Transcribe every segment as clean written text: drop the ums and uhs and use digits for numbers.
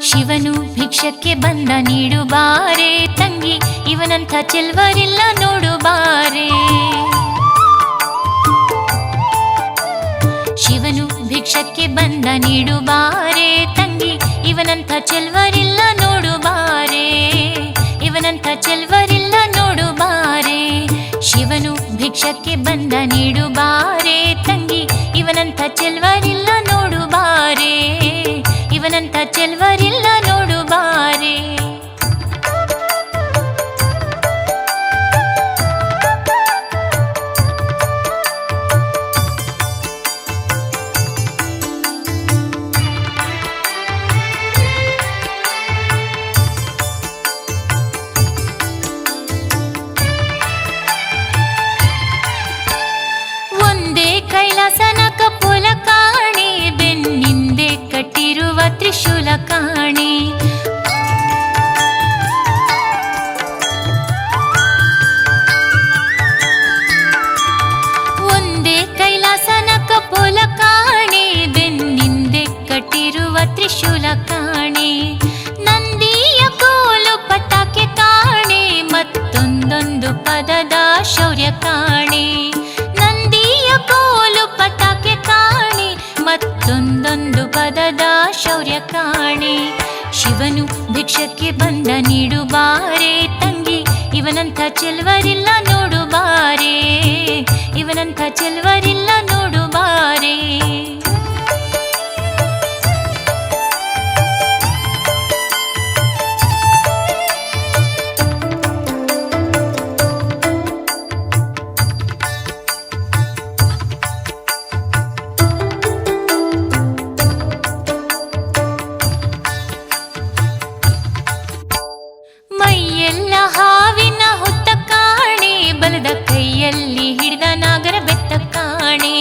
ಶಿವನು ಭಿಕ್ಷಕ್ಕೆ ಬಂದ ನೀಡು ಬಾರೆ ತಂಗಿ, ಇವನಂಥ ಚೆಲ್ವರಿಲ್ಲ ನೋಡು ಬಾರೆ. ಶಿವನು ಭಿಕ್ಷಕ್ಕೆ ಬಂದ ನೀಡು ಬಾರೆ ತಂಗಿ, ಇವನಂಥ ಚೆಲ್ವರಿಲ್ಲ ನೋಡು ಬಾರೆ. ಇವನಂಥ ಚೆಲ್ವರಿಲ್ಲ ನೋಡು ಬಾರೆ. ಶಿವನು ಭಿಕ್ಷಕ್ಕೆ ಬಂದ ನೀಡು ಬಾರೆ ತಂಗಿ, ಇವನಂಥ ಚೆಲ್ವರಿಲ್ಲ ನೋಡು ಬಾರೆ. ಇವನಂಥ ಚೆಲ್ವರಿಲ್ಲ ನೋಡು ಬಾರೆ. ಒಂದೇ ಕೈಲಾಸನ ಕಪೋಲ ಕಾಣೆ, ಬೆನ್ನಿಂದೆ ಕಟ್ಟಿರುವ ತ್ರಿಶೂಲ ಕಾಣೆ. ಒಂದೇ ಕೈಲಾಸನ ಕಪೋಲ ಕಾಣೆ, ಬೆನ್ನಿಂದೆ ಕಟ್ಟಿರುವ ತ್ರಿಶೂಲ ಕಾಣೆ. ನಂದಿಯ ಕೋಲು ಪಟಾಕೆ ಕಾಣೆ, ಮತ್ತೊಂದೊಂದು ಪದದ ಶೌರ್ಯ ಕಾಣೆ. ನಂದಿಯ ಕೋಲು ಪಟಾಕೆ ಕಾಣೆ, ಮತ್ತೊಂದೊಂದು ಪದದ ಶೌರ್ಯ ಕಾಣೆ. ಶಿವನು ಭಿಕ್ಷಕ್ಕೆ ಬಂದ ನೀಡು ಬಾರೆ ತಂಗಿ, ಇವನಂಥ ಚೆಲ್ವರಿಲ್ಲ ನೋಡು ಬಾರೆ. ಇವನಂಥ ಚೆಲ್ವರಿಲ್ಲ ನೋಡು ಬಾರೆ. ಮೈಯೆಲ್ಲ ಹಾವಿನ ಹೊತ್ತ ಕಾಣೆ, ಬಲದ ಕೈಯಲ್ಲಿ ಹಿಡಿದ ನಾಗರ ಬೆತ್ತ ಕಾಣೆ.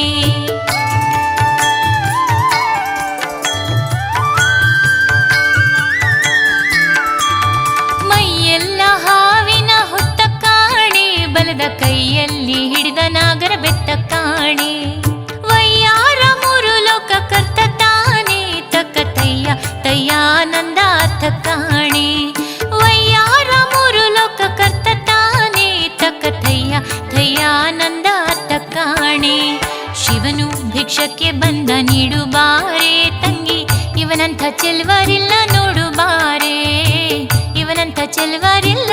ಮೈಯೆಲ್ಲ ಹಾವಿನ ಹೊತ್ತ ಕಾಣೆ, ಬಲದ ಕೈಯಲ್ಲಿ ಹಿಡಿದ ನಾಗರ ಬೆತ್ತ ಕಾಣೆ. ವಯ್ಯಾರ ಮೂರು ಲೋಕ ಕರ್ತ ತಾನೆ, ತಕ್ಕ ತಯ್ಯ ತಯ್ಯಾನಂದ ಅರ್ಥ ಕಾಣೆ. ವಯ್ಯಾರ ಮೂರು ಲೋಕ ಕರ್ತ ತಾನೆ, ತಕ್ಕ ತಯ್ಯ ತಯ್ಯಾನಂದ ಅರ್ಥ ಕಾಣೆ. ಶಿವನು ಭಿಕ್ಷಕ್ಕೆ ಬಂದ ನೀಡು ಬಾರೆ ತಂಗಿ, ಇವನಂಥ ಚೆಲ್ವರಿಲ್ಲ ನೋಡು ಬಾರೆ. ಇವನಂಥ ಚೆಲ್ವರಿಲ್ಲ